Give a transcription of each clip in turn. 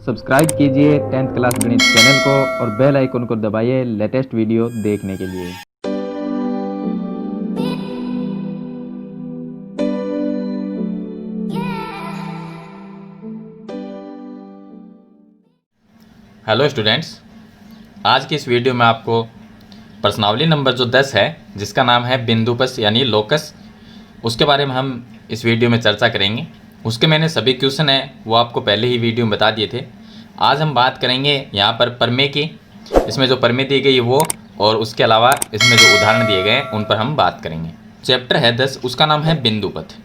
Subscribe कीजिए 10th class गणित channel को और बेल आइकन को दबाइए लेटेस्ट वीडियो देखने के लिए। हेलो स्टूडेंट्स, आज की इस वीडियो में आपको प्रश्नावली नंबर जो 10 है जिसका नाम है बिंदुपथ यानी लोकस, उसके बारे में हम इस वीडियो में चर्चा करेंगे। उसके मैंने सभी क्वेश्चन हैं वो आपको पहले ही वीडियो में बता दिए थे। आज हम बात करेंगे यहाँ पर प्रमेय की, इसमें जो प्रमेय दी गई है वो, और उसके अलावा इसमें जो उदाहरण दिए गए हैं उन पर हम बात करेंगे। चैप्टर है 10, उसका नाम है बिंदुपथ।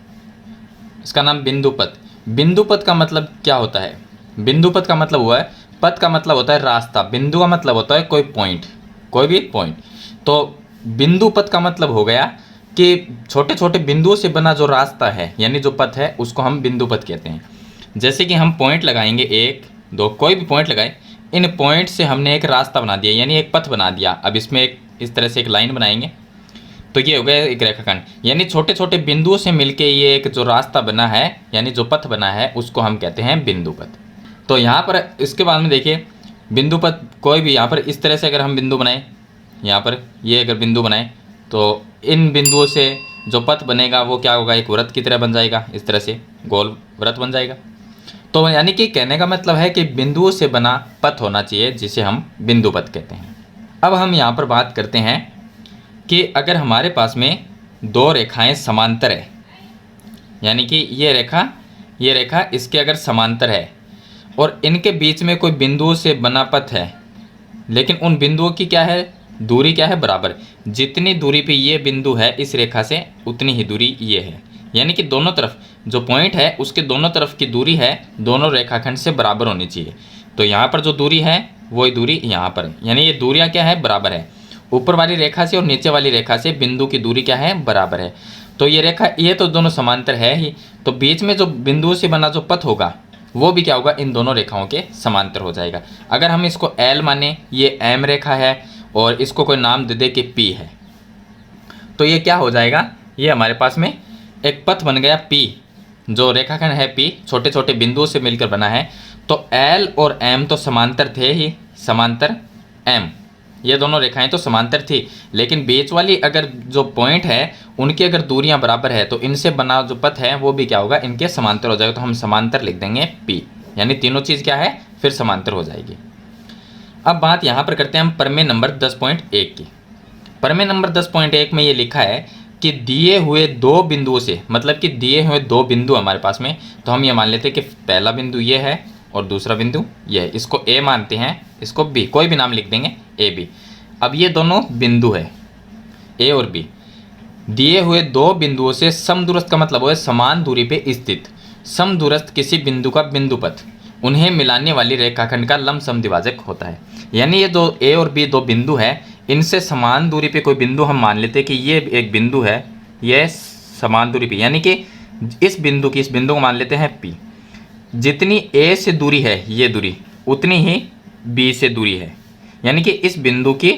इसका नाम बिंदुपथ। बिंदुपथ का मतलब क्या होता है? बिंदुपथ का मतलब हुआ है, पथ का मतलब होता है रास्ता, बिंदु का मतलब होता है कोई पॉइंट, कोई भी पॉइंट। तो बिंदुपथ का मतलब हो गया कि छोटे छोटे बिंदुओं से बना जो रास्ता है यानी जो पथ है उसको हम बिंदुपथ कहते हैं। जैसे कि हम पॉइंट लगाएंगे, 1 2 कोई भी पॉइंट लगाए, इन पॉइंट से हमने एक रास्ता बना दिया यानी एक पथ बना दिया। अब इसमें एक इस तरह से एक लाइन बनाएंगे तो ये हो गया एक रेखाखंड, यानी छोटे छोटे बिंदुओं से मिलके ये एक जो रास्ता बना है यानी जो पथ बना है उसको हम कहते हैं बिंदुपथ। तो यहाँ पर इसके बाद में देखिए, बिंदुपथ कोई भी यहाँ पर इस तरह से अगर हम बिंदु बनाएं, यहाँ पर ये अगर बिंदु बनाएं तो इन बिंदुओं से जो पथ बनेगा वो क्या होगा, एक वृत्त की तरह बन जाएगा, इस तरह से गोल वृत्त बन जाएगा। तो यानी कि कहने का मतलब है कि बिंदुओं से बना पथ होना चाहिए जिसे हम बिंदुपथ कहते हैं। अब हम यहाँ पर बात करते हैं कि अगर हमारे पास में दो रेखाएं समांतर है, यानी कि ये रेखा इसके अगर समांतर है और इनके बीच में कोई बिंदुओं से बना पथ है, लेकिन उन बिंदुओं की क्या है, दूरी क्या है, बराबर। जितनी दूरी पे ये बिंदु है इस रेखा से उतनी ही दूरी ये है, यानी कि दोनों तरफ जो पॉइंट है उसके दोनों तरफ की दूरी है दोनों रेखाखंड से बराबर होनी चाहिए। तो यहाँ पर जो दूरी है वही दूरी यहाँ पर है, यानी ये दूरियाँ क्या है, बराबर है। ऊपर वाली रेखा से और नीचे वाली रेखा से बिंदु की दूरी क्या है, बराबर है। तो ये रेखा ये तो दोनों समांतर है ही, तो बीच में जो बिंदुओं से बना जो पथ होगा वो भी क्या होगा, इन दोनों रेखाओं के समांतर हो जाएगा। अगर हम इसको L माने, ये M रेखा है और इसको कोई नाम दे दे कि P है, तो ये क्या हो जाएगा, ये हमारे पास में एक पथ बन गया P। जो रेखाखंड है P छोटे छोटे बिंदुओं से मिलकर बना है, तो L और M तो समांतर थे ही, समांतर M, ये दोनों रेखाएं तो समांतर थी, लेकिन बीच वाली अगर जो पॉइंट है उनकी अगर दूरियां बराबर है तो इनसे बना जो पथ है वो भी क्या होगा, इनके समांतर हो जाएगा। तो हम समांतर लिख देंगे P, यानी तीनों चीज़ क्या है, फिर समांतर हो जाएगी। अब बात यहाँ पर करते हैं हम प्रमेय नंबर 10.1 की। प्रमेय नंबर 10.1 में ये लिखा है कि दिए हुए दो बिंदुओं से, मतलब कि दिए हुए दो बिंदु हमारे पास में, तो हम ये मान लेते हैं कि पहला बिंदु ये है और दूसरा बिंदु ये है, इसको A मानते हैं, इसको B, कोई भी नाम लिख देंगे AB। अब ये दोनों बिंदु है A और B, दिए हुए दो बिंदुओं से समदूरस्थ का मतलब है समान दूरी पे स्थित, समदूरस्थ किसी बिंदु का बिंदुपथ उन्हें मिलाने वाली रेखाखंड का लंब समद्विभाजक होता है। यानी ये जो A और B दो बिंदु है, इनसे समान दूरी पे कोई बिंदु हम मान लेते हैं कि ये एक बिंदु है, ये समान दूरी पे, यानी कि इस बिंदु को मान लेते हैं P। जितनी A से दूरी है ये दूरी, उतनी ही B से दूरी है, यानी कि इस बिंदु की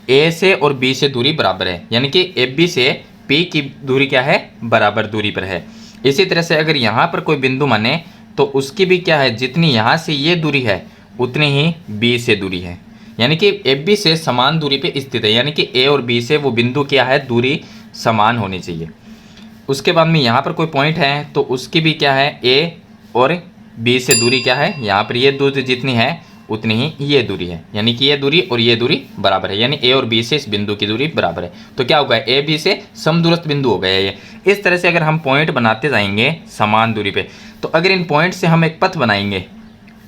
A से और B से दूरी बराबर है, यानी कि AB से P की दूरी क्या है, बराबर दूरी पर है। इसी तरह से अगर यहाँ पर कोई बिंदु माने तो उसकी भी क्या है, जितनी यहाँ से ये दूरी है उतनी ही B से दूरी है, यानी कि AB से समान दूरी पे स्थित है, यानी कि A और B से वो बिंदु क्या है, दूरी समान होनी चाहिए। उसके बाद में यहाँ पर कोई पॉइंट है तो उसकी भी क्या है, A और B से दूरी क्या है, यहाँ पर ये दूरी जितनी है उतनी ही ये दूरी है, यानी कि ये दूरी और ये दूरी बराबर है, यानी A और B से इस बिंदु की दूरी बराबर है। तो क्या होगा, A B से समदूरस्थ बिंदु हो गया ये। इस तरह से अगर हम पॉइंट बनाते जाएंगे समान दूरी पे, तो अगर इन पॉइंट से हम एक पथ बनाएंगे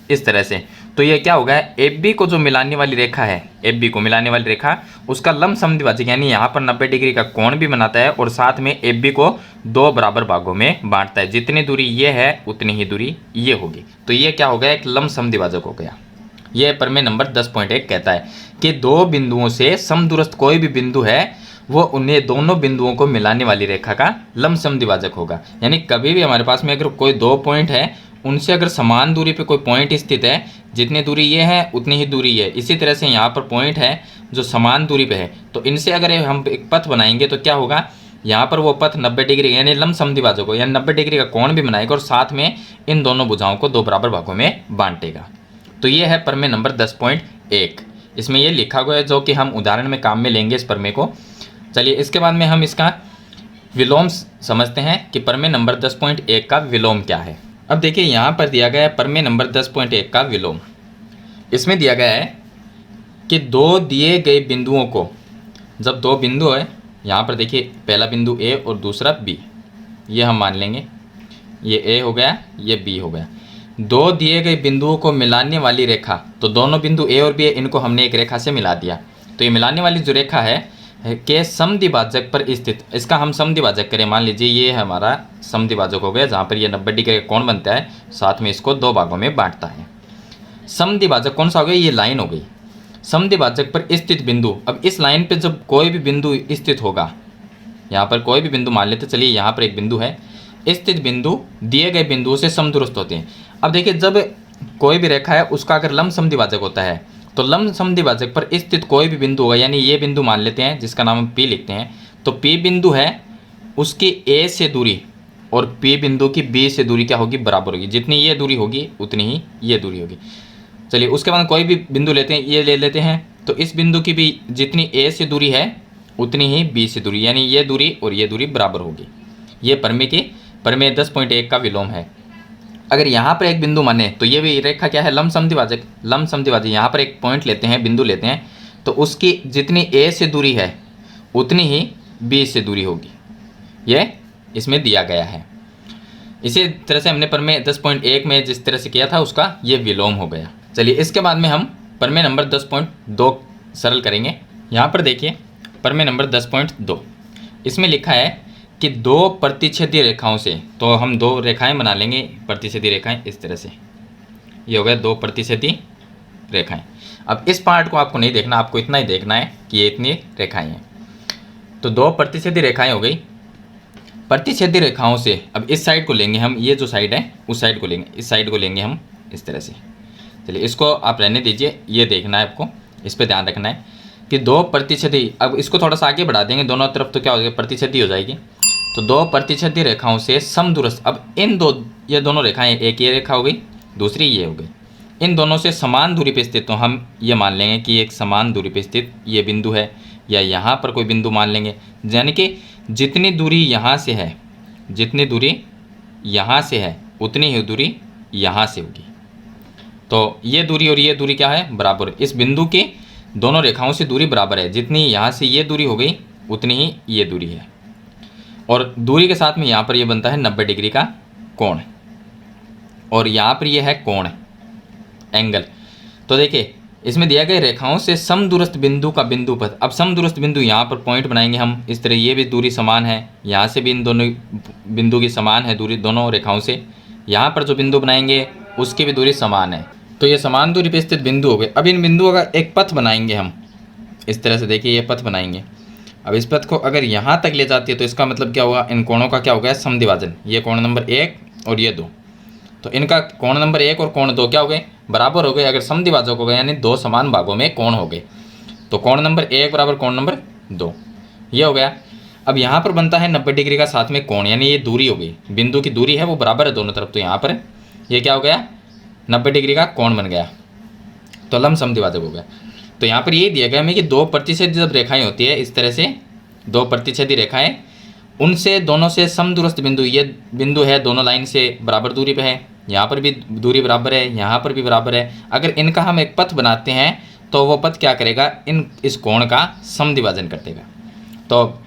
इस तरह से, तो ये क्या होगा, AB को जो मिलाने वाली रेखा है, AB को मिलाने वाली रेखा उसका लंब समद्विभाजक, यानी यहाँ पर 90 डिग्री का कोण भी बनाता है और साथ में AB को दो बराबर भागों में बांटता है। जितनी दूरी ये है उतनी ही दूरी ये होगी, तो ये क्या हो गया, एक लंब समद्विभाजक हो गया। यह प्रमेय नंबर 10.1 कहता है कि दो बिंदुओं से समदूरस्थ कोई भी बिंदु है वो उन्हें दोनों बिंदुओं को मिलाने वाली रेखा का लंब समद्विभाजक होगा। यानी कभी भी हमारे पास में अगर कोई दो पॉइंट है उनसे अगर समान दूरी पे कोई पॉइंट स्थित है, जितनी दूरी ये है उतनी ही दूरी ये है। इसी तरह से यहाँ पर पॉइंट है जो समान दूरी पे है, तो इनसे अगर हम एक पथ बनाएंगे तो क्या होगा, यहाँ पर वो पथ 90 डिग्री यानी लंब समद्विभाजक हो, यानी 90 डिग्री का कोण भी बनाएगा और साथ में इन दोनों भुजाओं को दो बराबर भागों में बांटेगा। तो ये है प्रमेय नंबर 10.1। इसमें ये लिखा हुआ है जो कि हम उदाहरण में काम में लेंगे इस प्रमेय को। चलिए इसके बाद में हम इसका विलोम समझते हैं कि प्रमेय नंबर 10.1 का विलोम क्या है। अब देखिए यहाँ पर दिया गया है प्रमेय नंबर 10.1 का विलोम। इसमें दिया गया है कि दो दिए गए बिंदुओं को, जब दो बिंदु है, यहाँ पर देखिए पहला बिंदु ए और दूसरा बी, ये हम मान लेंगे, ये ए हो गया, ये बी हो गया। दो दिए गए बिंदुओं को मिलाने वाली रेखा, तो दोनों बिंदु ए और बी है, इनको हमने एक रेखा से मिला दिया। तो ये मिलाने वाली जो रेखा है के समद्विभाजक पर स्थित, इसका हम समद्विभाजक करें, मान लीजिए ये हमारा समद्विभाजक हो गया जहाँ पर ये 90 डिग्री का कोण बनता है, साथ में इसको दो भागों में बांटता है। समद्विभाजक कौन सा हो गया, ये लाइन हो गई। समद्विभाजक पर स्थित बिंदु, अब इस लाइन पे जब कोई भी बिंदु स्थित होगा, यहाँ पर कोई भी बिंदु मान लेते, चलिए यहाँ पर एक बिंदु है, स्थित बिंदु दिए गए बिंदुओं से समदूरस्थ होते हैं। अब देखिए जब कोई भी रेखा है उसका अगर लंब समद्विभाजक होता है, तो लंब समद्विभाजक पर स्थित कोई भी बिंदु होगा, यानी ये बिंदु मान लेते हैं जिसका नाम हम पी लिखते हैं, तो पी बिंदु है उसकी ए से दूरी और पी बिंदु की बी से दूरी क्या होगी, बराबर होगी। जितनी ये दूरी होगी उतनी ही ये दूरी होगी। चलिए उसके बाद कोई भी बिंदु लेते हैं, ये ले लेते हैं, तो इस बिंदु की भी जितनी ए से दूरी है उतनी ही बी से दूरी, यानी ये दूरी और ये दूरी बराबर होगी। ये प्रमेय 10.1 का विलोम है। अगर यहाँ पर एक बिंदु माने तो ये भी रेखा क्या है, लंब समद्विभाजक। लंब समद्विभाजक यहाँ पर एक पॉइंट लेते हैं, बिंदु लेते हैं, तो उसकी जितनी ए से दूरी है उतनी ही बी से दूरी होगी। ये इसमें दिया गया है। इसी तरह से हमने प्रमेय 10.1 में जिस तरह से किया था उसका ये विलोम हो गया। चलिए इसके बाद में हम प्रमेय नंबर 10.2 सरल करेंगे। यहाँ पर देखिए प्रमेय नंबर 10.2, इसमें लिखा है कि दो प्रतिच्छेदी रेखाओं से, तो हम दो रेखाएं बना लेंगे, प्रतिच्छेदी रेखाएं इस तरह से, ये हो गया दो प्रतिच्छेदी रेखाएं। अब इस पार्ट को आपको नहीं देखना, आपको इतना ही देखना है कि ये इतनी रेखाएं हैं। तो दो प्रतिच्छेदी रेखाएं हो गई। प्रतिच्छेदी रेखाओं से अब इस साइड को लेंगे हम, ये जो साइड है उस साइड को लेंगे, इस साइड को लेंगे हम इस तरह से। चलिए इसको आप रहने दीजिए, ये देखना है आपको, इस पर ध्यान रखना है कि दो प्रतिच्छेदी, अब इसको थोड़ा सा आगे बढ़ा देंगे दोनों तरफ, तो क्या हो जाएगा, प्रतिच्छेदी हो जाएगी। तो दो प्रतिच्छेदी रेखाओं से समदूरस्थ, अब इन दो, ये दोनों रेखाएं, एक ये रेखा हो गई, दूसरी ये हो गई, इन दोनों से समान दूरी पे स्थित, तो हम ये मान लेंगे कि एक समान दूरी पे स्थित ये बिंदु है, या यहाँ पर कोई बिंदु मान लेंगे, यानी कि जितनी दूरी यहाँ से है, जितनी दूरी यहाँ से है उतनी ही दूरी यहाँ से होगी। तो ये दूरी और ये दूरी क्या है, बराबर। इस बिंदु की दोनों रेखाओं से दूरी बराबर है, जितनी यहाँ से ये दूरी हो गई उतनी ही ये दूरी है, और दूरी के साथ में यहाँ पर ये बनता है 90 डिग्री का कोण, और यहाँ पर ये है कोण, एंगल। तो देखिए इसमें दिया गया रेखाओं से समदूरस्थ बिंदु का बिंदु पथ। अब समदूरस्थ बिंदु यहाँ पर पॉइंट बनाएंगे हम इस तरह, ये भी दूरी समान है, यहाँ से भी इन दोनों बिंदु की समान है दूरी दोनों रेखाओं से, यहाँ पर जो बिंदु बनाएंगे उसकी भी दूरी समान है। तो ये समान दूरी पर स्थित बिंदु हो गए। अब इन बिंदुओं का एक पथ बनाएंगे हम इस तरह से, देखिए ये पथ बनाएंगे। अब इस पथ को अगर यहाँ तक ले जाती है तो इसका मतलब क्या होगा, इन कोणों का क्या हो गया, समद्विभाजन। ये कोण नंबर 1 और ये 2, तो इनका कोण नंबर 1 और कोण 2 क्या हो गए, बराबर हो गए। अगर समद्विभाजक हो गए यानी दो समान भागों में कोण हो गए, तो कोण नंबर 1 बराबर कोण नंबर 2, ये हो गया। अब यहाँ पर बनता है 90 डिग्री का साथ में कोण, यानी ये दूरी हो गई, बिंदु की दूरी है वो बराबर है दोनों तरफ, तो यहाँ पर ये क्या हो गया, 90 डिग्री का कोण बन गया, तो लंब समद्विभाजक हो गया। तो यहाँ पर ये दिया गया हमें कि दो प्रतिच्छेदी जब रेखाएं होती है इस तरह से, दो प्रतिच्छेदी रेखाएं, उनसे दोनों से समदूरस्थ बिंदु, ये बिंदु है दोनों लाइन से बराबर दूरी पे है, यहाँ पर भी दूरी बराबर है, यहाँ पर भी बराबर है। अगर इनका हम एक पथ बनाते हैं तो वो पथ क्या करेगा, इस कोण का समद्विभाजन कर देगा। तो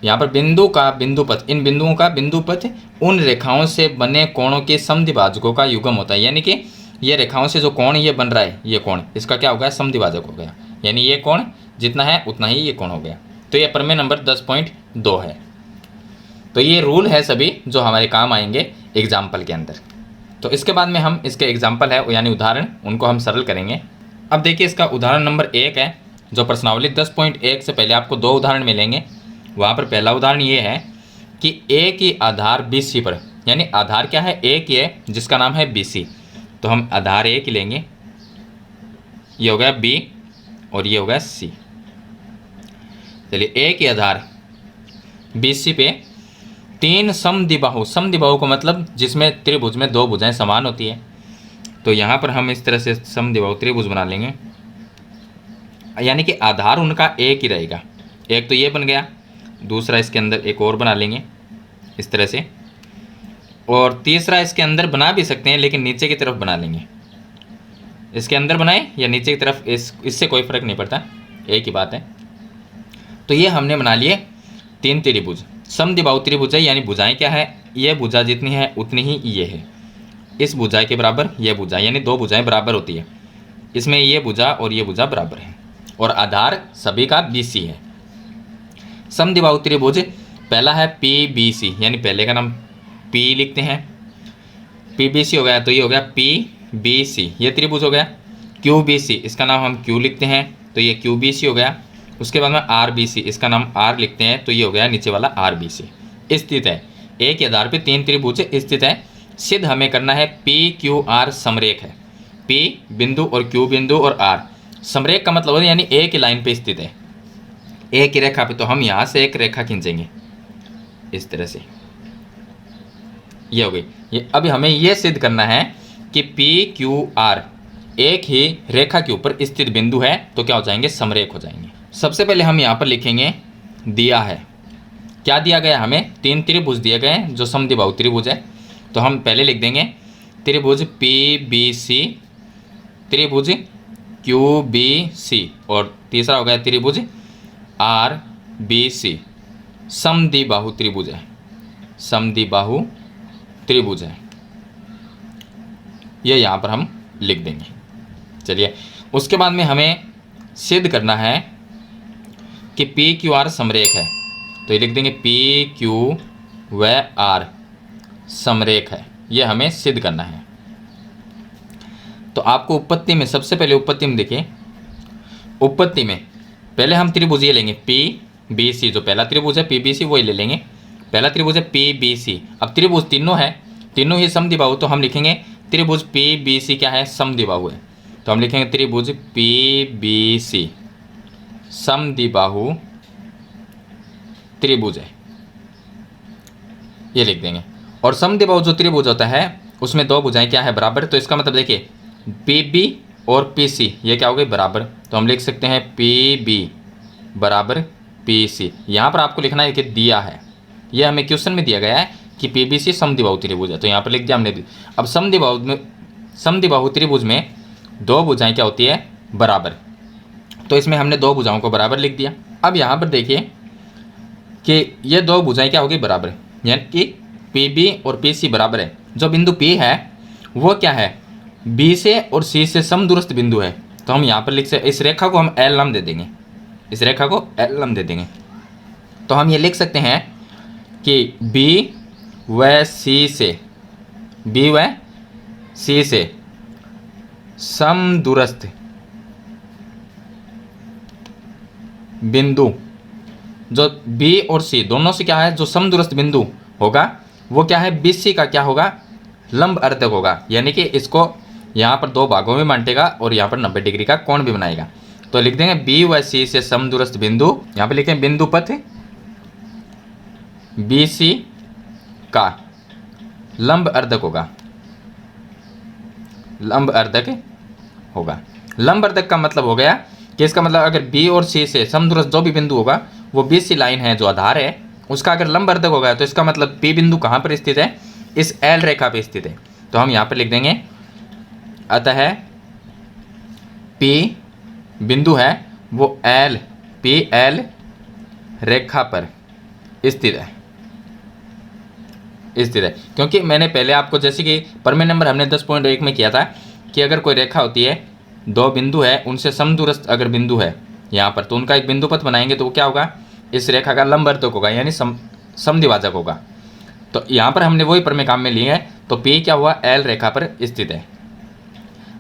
यहाँ पर बिंदु का बिंदु पथ, इन बिंदुओं का बिंदु पथ उन रेखाओं से बने कोणों के समद्विभाजकों का युग्म होता है, यानी कि ये रेखाओं से जो कोण ये बन रहा है, ये कोण इसका क्या हो गया, समद्विभाजक हो गया, यानी ये कोण जितना है उतना ही ये कोण हो गया। तो ये प्रमेय नंबर 10.2 है। तो ये रूल है सभी जो हमारे काम आएंगे एग्जाम्पल के अंदर। तो इसके बाद में हम इसके एग्जाम्पल है यानी उदाहरण, उनको हम सरल करेंगे। अब देखिए इसका उदाहरण नंबर 1 है, जो प्रश्नावली 10.1 से पहले आपको दो उदाहरण मिलेंगे। वहाँ पर पहला उदाहरण ये है कि ए की आधार BC पर, यानी आधार क्या है, ए की है जिसका नाम है BC, तो हम आधार ए की लेंगे, ये हो गया B और ये हो गया C। चलिए ए की आधार BC पे तीन समद्विबाहु, समद्विबाहु को मतलब जिसमें त्रिभुज में दो भुजाएं समान होती है, तो यहाँ पर हम इस तरह से समद्विबाहु त्रिभुज बना लेंगे, यानी कि आधार उनका एक ही रहेगा। एक तो ये बन गया, दूसरा इसके अंदर एक और बना लेंगे इस तरह से, और तीसरा इसके अंदर बना भी सकते हैं लेकिन नीचे की तरफ बना लेंगे। इसके अंदर बनाए या नीचे की तरफ, इससे कोई फर्क नहीं पड़ता, एक ही बात है। तो ये हमने बना लिए 3 त्रिभुज। समद्विबाहु त्रिभुज है, यानी भुजाएं क्या है, ये भुजा जितनी है उतनी ही ये है, इस भुजा के बराबर ये भुजा, यानी 2 भुजाएं बराबर होती है। इसमें ये भुजा और ये भुजा बराबर है, और आधार सभी का BC है। समद्विबाहु त्रिभुज पहला है PBC, यानी पहले का नाम P लिखते हैं, PBC हो गया, तो ये हो गया PBC, ये त्रिभुज हो गया। QBC, इसका नाम हम Q लिखते हैं, तो ये QBC हो गया। उसके बाद में RBC, इसका नाम R लिखते हैं, तो ये हो गया नीचे वाला RBC। स्थित है, एक ही आधार पे 3 त्रिभुज स्थित है। सिद्ध हमें करना है PQR समरेख है। P बिंदु और Q बिंदु और R समरेख का मतलब है यानी एक ही लाइन पे स्थित है, एक ही रेखा पे। तो हम यहाँ से एक रेखा खींचेंगे इस तरह से, ये हो गई। ये अभी हमें ये सिद्ध करना है कि PQR एक ही रेखा के ऊपर स्थित बिंदु है, तो क्या हो जाएंगे, समरेख हो जाएंगे। सबसे पहले हम यहाँ पर लिखेंगे, दिया है, क्या दिया गया हमें, 3 त्रिभुज दिए गए हैं जो समद्विबाहु त्रिभुज है। तो हम पहले लिख देंगे त्रिभुज PBC, त्रिभुज QBC, और तीसरा हो गया त्रिभुज RBC। समद्विबाहु त्रिभुज है, समद्विबाहु त्रिभुज है, ये यहाँ पर हम लिख देंगे। चलिए, उसके बाद में हमें सिद्ध करना है कि PQR समरेख है, तो ये लिख देंगे PQ व R समरेख है, ये हमें सिद्ध करना है। तो आपको उत्पत्ति में, सबसे पहले उत्पत्ति में देखिए, उत्पत्ति में पहले हम त्रिभुज ये लेंगे PBC, जो पहला त्रिभुज है PBC वही ले लेंगे। पहला त्रिभुज है PBC। अब त्रिभुज तीनों है, तीनों ही समद्विबाहु, तो हम लिखेंगे त्रिभुज PBC क्या है, समद्विबाहु है, तो हम लिखेंगे त्रिभुज PBC समद्विबाहु त्रिभुज है, ये लिख देंगे। और समद्विबाहु जो त्रिभुज होता है उसमें 2 भुजाएं क्या है, बराबर। तो इसका मतलब देखिए PB और PC ये क्या हो गई, बराबर। तो हम लिख सकते हैं PB बराबर PC। यहाँ पर आपको लिखना है कि दिया है, ये हमें क्वेश्चन में दिया गया है कि PBC समद्विबाहु त्रिभुज है, तो यहाँ पर लिख दिया हमने। अब समद्विबाहु त्रिभुज में 2 भुजाएं क्या होती है, बराबर, तो इसमें हमने 2 भुजाओं को बराबर लिख दिया। अब यहाँ पर देखिए कि ये 2 भुजाएं क्या होगी, बराबर, यानी कि PB और PC बराबर है। जो बिंदु P है वो क्या है, B से और C से समदूरस्थ बिंदु है, तो हम यहाँ पर लिख सकते, इस रेखा को हम L नाम दे देंगे, इस रेखा को L नाम दे देंगे। तो हम ये लिख सकते हैं कि B व C से समदूरस्थ बिंदु, जो B और C दोनों से क्या है, जो समदूरस्थ बिंदु होगा वो क्या है, BC का क्या होगा, लंब अर्धक होगा, यानी कि इसको यहाँ पर 2 भागों में बांटेगा और यहाँ पर 90 डिग्री का कोण भी बनाएगा। तो लिख देंगे B व C से समदूरस्थ बिंदु, यहाँ पे लिखें बिंदु पथ BC का लंब अर्धक होगा, लंब अर्धक होगा। लंब अर्धक का मतलब हो गया कि इसका मतलब अगर B और C से समदूरस्थ जो भी बिंदु होगा वो BC लाइन है जो आधार है उसका अगर लंब अर्धक होगा, तो इसका मतलब P बिंदु कहाँ पर स्थित है, इस L रेखा पे स्थित है। तो हम यहाँ पर लिख देंगे अतः P बिंदु है वो PL रेखा पर स्थित है, क्योंकि मैंने पहले आपको जैसे कि प्रमेय नंबर हमने 10.1 में किया था कि अगर कोई रेखा होती है, 2 बिंदु है, उनसे समदूरस्थ अगर बिंदु है यहाँ पर, तो उनका एक बिंदु पथ बनाएंगे, तो वो क्या होगा, इस रेखा का लंब अर्धक होगा, यानी समद्विभाजक होगा। तो यहाँ पर हमने वही प्रमेय काम में लिए है, तो P क्या हुआ, L रेखा पर स्थित है।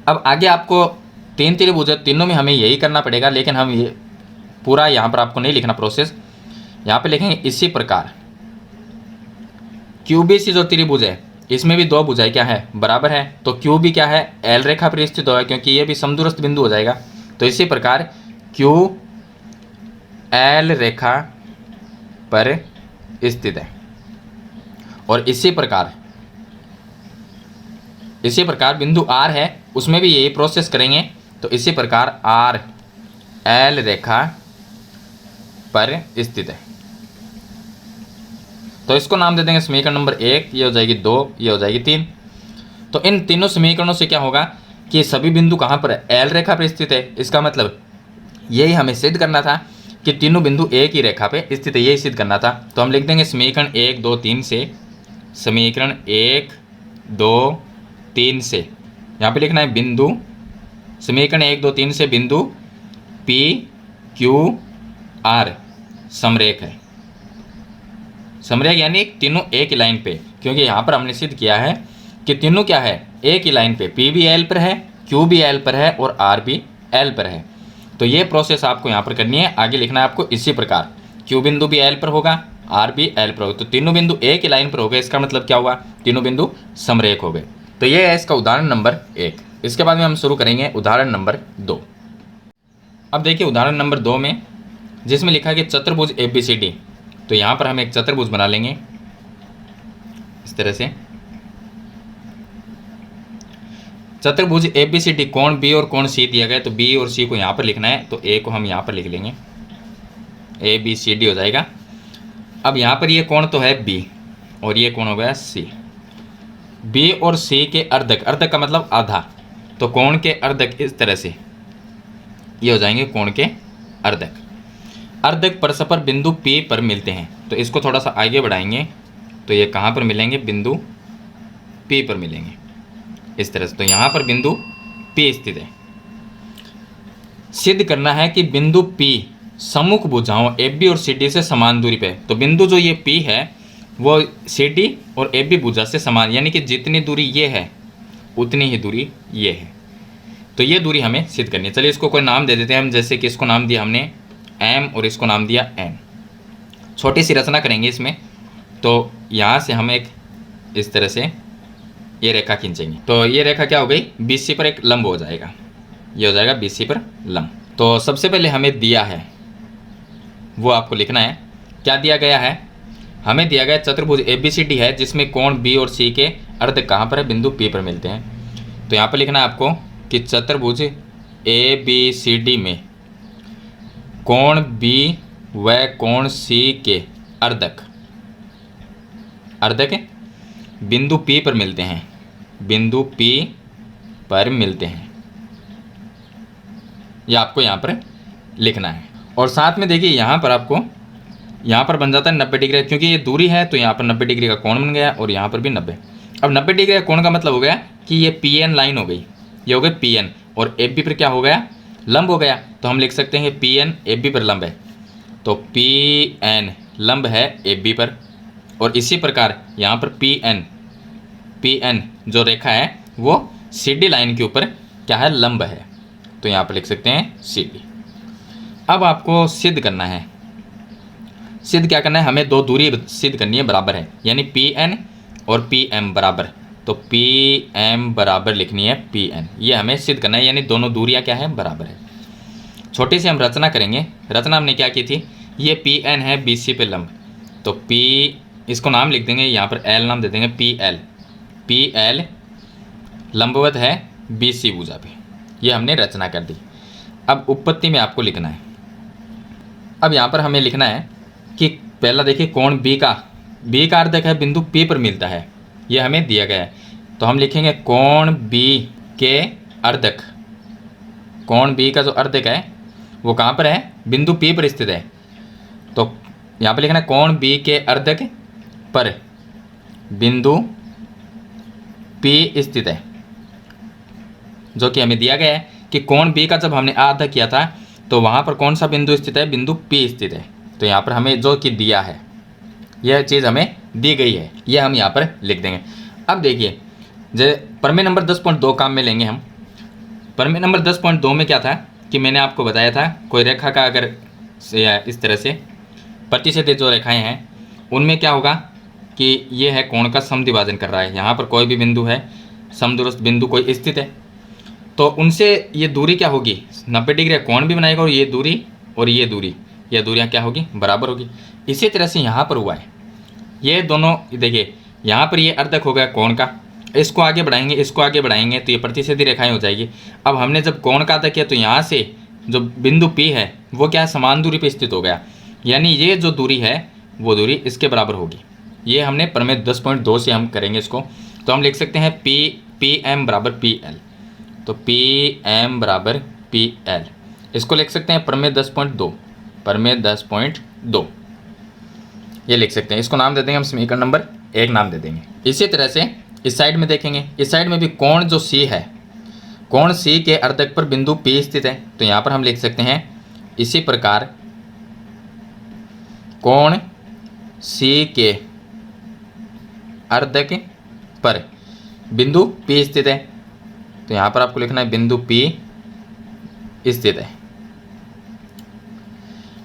अब आगे आपको 3 त्रिभुज है, तीनों में हमें यही करना पड़ेगा, लेकिन हम ये पूरा यहाँ पर आपको नहीं लिखना प्रोसेस, यहाँ पे लिखेंगे इसी प्रकार QBC जो त्रिभुज है इसमें भी 2 भुजाएं क्या है, बराबर है, तो QB क्या है, L रेखा पर स्थित होगा, क्योंकि ये भी समदूरस्थ बिंदु हो जाएगा। तो इसी प्रकार QL रेखा पर स्थित है, और इसी प्रकार इसी प्रकार बिंदु आर है, उसमें भी यही प्रोसेस करेंगे। तो इसी प्रकार आर एल रेखा पर स्थित है। तो इसको नाम दे देंगे समीकरण नंबर 1, ये हो जाएगी 2, ये हो जाएगी 3। तो इन तीनों समीकरणों से क्या होगा कि सभी बिंदु कहाँ पर है, एल रेखा पर स्थित है। इसका मतलब यही हमें सिद्ध करना था कि तीनों बिंदु एक ही रेखा पे स्थित है, यही सिद्ध करना था। तो हम लिख देंगे समीकरण 1, 2, 3 से, समीकरण 1, 2, 3 से यहाँ पे लिखना है बिंदु, समीकरण 1, 2, 3 से बिंदु पी क्यू आर समरेख है। समरेख यानी तीनों एक ही लाइन पे, क्योंकि यहाँ पर हमने सिद्ध किया है कि तीनों क्या है, एक ही लाइन पे, पी भी एल पर है, क्यू भी एल पर है और आर भी एल पर है। तो ये प्रोसेस आपको यहाँ पर करनी है। आगे लिखना है आपको इसी प्रकार, क्यू बिंदु भी एल पर होगा, आर भी एल पर होगा, तो तीनों बिंदु एक ही लाइन पर हो गए। इसका मतलब क्या हुआ, तीनों बिंदु समरेख हो गए। तो ये है इसका उदाहरण नंबर 1। इसके बाद में हम शुरू करेंगे उदाहरण नंबर 2। अब देखिए उदाहरण नंबर 2 में जिसमें लिखा है कि चतुर्भुज ABCD, तो यहाँ पर हम एक चतुर्भुज बना लेंगे इस तरह से। चतुर्भुज ABCD, कोण B और कोण C दिया गया, तो B और C को यहाँ पर लिखना है, तो A को हम यहाँ पर लिख लेंगे, ABCD हो जाएगा। अब यहाँ पर ये कोण तो है B और ये कोण हो गया C। B और C के अर्धक, अर्धक का मतलब आधा, तो कोण के अर्धक इस तरह से ये हो जाएंगे कोण के अर्धक। अर्धक परस्पर बिंदु P पर मिलते हैं, तो इसको थोड़ा सा आगे बढ़ाएंगे, तो ये कहाँ पर मिलेंगे, बिंदु P पर मिलेंगे इस तरह से। तो यहाँ पर बिंदु P स्थित है। सिद्ध करना है कि बिंदु P सम्मुख भुजाओं AB और CD से समान दूरी पे। तो बिंदु जो ये P है वो CD और AB भुजा से समान, यानी कि जितनी दूरी ये है उतनी ही दूरी ये है। तो ये दूरी हमें सिद्ध करनी है। चलिए इसको कोई नाम दे देते हैं हम, जैसे कि इसको नाम दिया हमने M और इसको नाम दिया N। छोटी सी रचना करेंगे इसमें। तो यहाँ से हम एक इस तरह से ये रेखा खींचेंगे, तो ये रेखा क्या हो गई, BC पर एक लंब हो जाएगा, ये हो जाएगा BC पर लंब। तो सबसे पहले हमें दिया है वो आपको लिखना है। क्या दिया गया है, हमें दिया गया चतुर्भुज ABCD है जिसमें कोण B और C के अर्ध कहाँ पर है, बिंदु P पर मिलते हैं। तो यहाँ पर लिखना है आपको कि चतुर्भुज ABCD में कोण B व कोण C के अर्धक, अर्धक बिंदु P पर मिलते हैं, बिंदु P पर मिलते हैं, यह आपको यहाँ पर लिखना है। और साथ में देखिए यहाँ पर आपको, यहाँ पर बन जाता है 90 डिग्री, क्योंकि ये दूरी है तो यहाँ पर 90 डिग्री का कोण बन गया और यहाँ पर भी 90। अब 90 डिग्री का कोण का मतलब हो गया कि ये PN लाइन हो गई, ये हो गई PN, और AB पर क्या हो गया, लंब हो गया। तो हम लिख सकते हैं PN AB पर लंब है, तो PN लंब है AB पर। और इसी प्रकार यहाँ पर PN जो रेखा है वो CD लाइन के ऊपर क्या है, लंब है, तो यहाँ पर लिख सकते हैं CD। अब आपको सिद्ध करना है, सिद्ध क्या करना है, हमें दो दूरी सिद्ध करनी है बराबर है, यानी PN और PM बराबर। तो PM बराबर लिखनी है PN, ये हमें सिद्ध करना है, यानी दोनों दूरियां क्या है, बराबर है। छोटी सी हम रचना करेंगे। रचना हमने क्या की थी, ये PN है BC पे लंब, तो P इसको नाम लिख देंगे, यहाँ पर L नाम दे देंगे, PL लंबवत है BC भुजा पे। ये हमने रचना कर दी। अब उत्पत्ति में आपको लिखना है। अब यहाँ पर हमें लिखना है कि पहला देखिए कोण B का अर्धक है बिंदु P पर मिलता है, ये हमें दिया गया है। तो हम लिखेंगे कोण B के अर्धक, कोण B का जो अर्धक है वो कहाँ पर है, बिंदु P पर स्थित है। तो यहाँ पर लिखना है कोण B के अर्धक पर बिंदु P स्थित है, जो कि हमें दिया गया है कि कोण B का जब हमने आधा किया था तो वहाँ पर कौन सा बिंदु स्थित है, बिंदु P स्थित है। तो यहाँ पर हमें जो कि दिया है, यह चीज़ हमें दी गई है, यह हम यहाँ पर लिख देंगे। अब देखिए प्रमेय नंबर 10.2 काम में लेंगे हम। प्रमेय नंबर 10.2 में क्या था कि मैंने आपको बताया था, कोई रेखा का अगर इस तरह से प्रतिशत जो रेखाएं हैं उनमें क्या होगा कि ये है कोण का समद्विभाजन कर रहा है। यहाँ पर कोई भी बिंदु है, समदूरस्थ बिंदु कोई स्थित है, तो उनसे ये दूरी क्या होगी, 90 डिग्री कोण भी बनाएगा, और ये दूरी और ये दूरी, ये दूरियाँ क्या होगी, बराबर होगी। इसी तरह से यहाँ पर हुआ है, ये दोनों देखिए, यहाँ पर ये अर्धक हो गया कोण का इसको आगे बढ़ाएंगे, इसको आगे बढ़ाएंगे तो ये प्रतिच्छेदी रेखाएं हो जाएगी। अब हमने जब कोण का अदा किया तो यहाँ से जो बिंदु P है वो क्या है, समान दूरी पे स्थित हो गया, यानी ये जो दूरी है वो दूरी इसके बराबर होगी। ये हमने प्रमेय 10.2 से हम करेंगे इसको, तो हम लिख सकते हैं पी एम बराबर पी एल। तो पी एम बराबर पी एल, इसको लिख सकते हैं प्रमेय 10.2, प्रमेय 10.2 ये लिख सकते हैं। इसको नाम दे देंगे हम समीकरण नंबर 1 नाम दे देंगे। इसी तरह से इस साइड में देखेंगे, इस साइड में भी कोण जो C है, कोण C के अर्धक पर बिंदु P स्थित है, तो यहाँ पर हम लिख सकते हैं इसी प्रकार कोण C के अर्धक पर बिंदु P स्थित है, तो यहाँ पर आपको लिखना है बिंदु P स्थित है।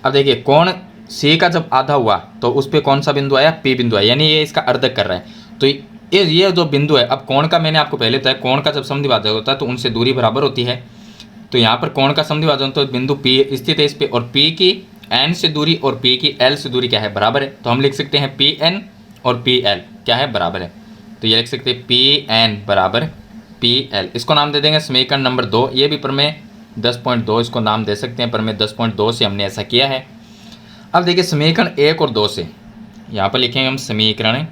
अब देखिए कोण C का जब आधा हुआ तो उस पर कौन सा बिंदु आया, P बिंदु आया, यानी ये इसका अर्धक कर रहा है। तो ये जो बिंदु है, अब कोण का मैंने आपको पहले बताया, कोण का जब समद्विभाजक होता है तो उनसे दूरी बराबर होती है। तो यहाँ पर कोण का समद्विभाजन तो बिंदु P स्थित है इस पे, और P की N से दूरी और P की L से दूरी क्या है, बराबर है। तो हम लिख सकते हैं PN और PL क्या है, बराबर है। तो ये लिख सकते हैं PN बराबर PL, इसको नाम दे देंगे समीकरण नंबर 2। ये भी प्रमेय 10.2 इसको नाम दे सकते हैं, प्रमेय 10.2 से हमने ऐसा किया है। अब देखिए समीकरण 1 और 2 से, यहाँ पर लिखेंगे हम समीकरण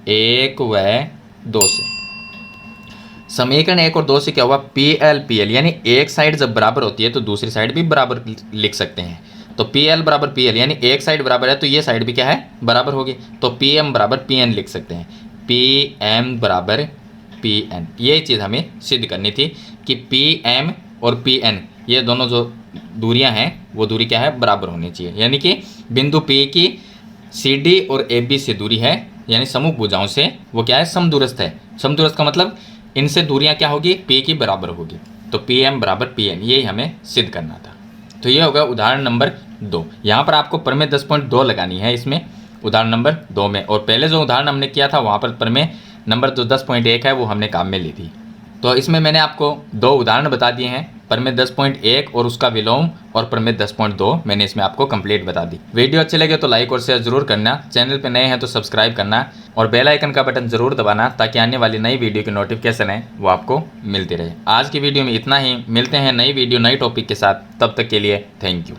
1 व 2 से। समीकरण 1 और 2 से क्या हुआ, PL यानी एक साइड जब बराबर होती है तो दूसरी साइड भी बराबर लिख सकते हैं। तो PL बराबर PL यानी एक साइड बराबर है तो ये साइड भी क्या है, बराबर होगी। तो PM बराबर PN लिख सकते हैं, PM बराबर PN। ये चीज़ हमें सिद्ध करनी थी कि PM और PN ये दोनों जो दूरियां हैं वो दूरी क्या है, बराबर होनी चाहिए। यानी कि बिंदु P की CD और AB से दूरी है, यानी समूह भुजाओं से वो क्या है, समदूरस्थ है। समदूरस्थ का मतलब इनसे दूरियां क्या होगी, P की बराबर होगी। तो PM बराबर PN यही हमें सिद्ध करना था। तो ये होगा उदाहरण नंबर 2। यहाँ पर आपको प्रमेय 10.2 लगानी है इसमें, उदाहरण नंबर 2 में। और पहले जो उदाहरण हमने किया था वहाँ पर प्रमेय नंबर जो 10.1 है वो हमने काम में ली थी। तो इसमें मैंने आपको 2 उदाहरण बता दिए हैं, प्रमेय 10.1 और उसका विलोम, और प्रमेय 10.2 मैंने इसमें आपको कंप्लीट बता दी। वीडियो अच्छे लगे तो लाइक और शेयर जरूर करना, चैनल पे नए हैं तो सब्सक्राइब करना और बेल आइकन का बटन जरूर दबाना, ताकि आने वाली नई वीडियो की नोटिफिकेशन है वो आपको मिलती रहे। आज की वीडियो में इतना ही, मिलते हैं नई वीडियो नई टॉपिक के साथ, तब तक के लिए थैंक यू।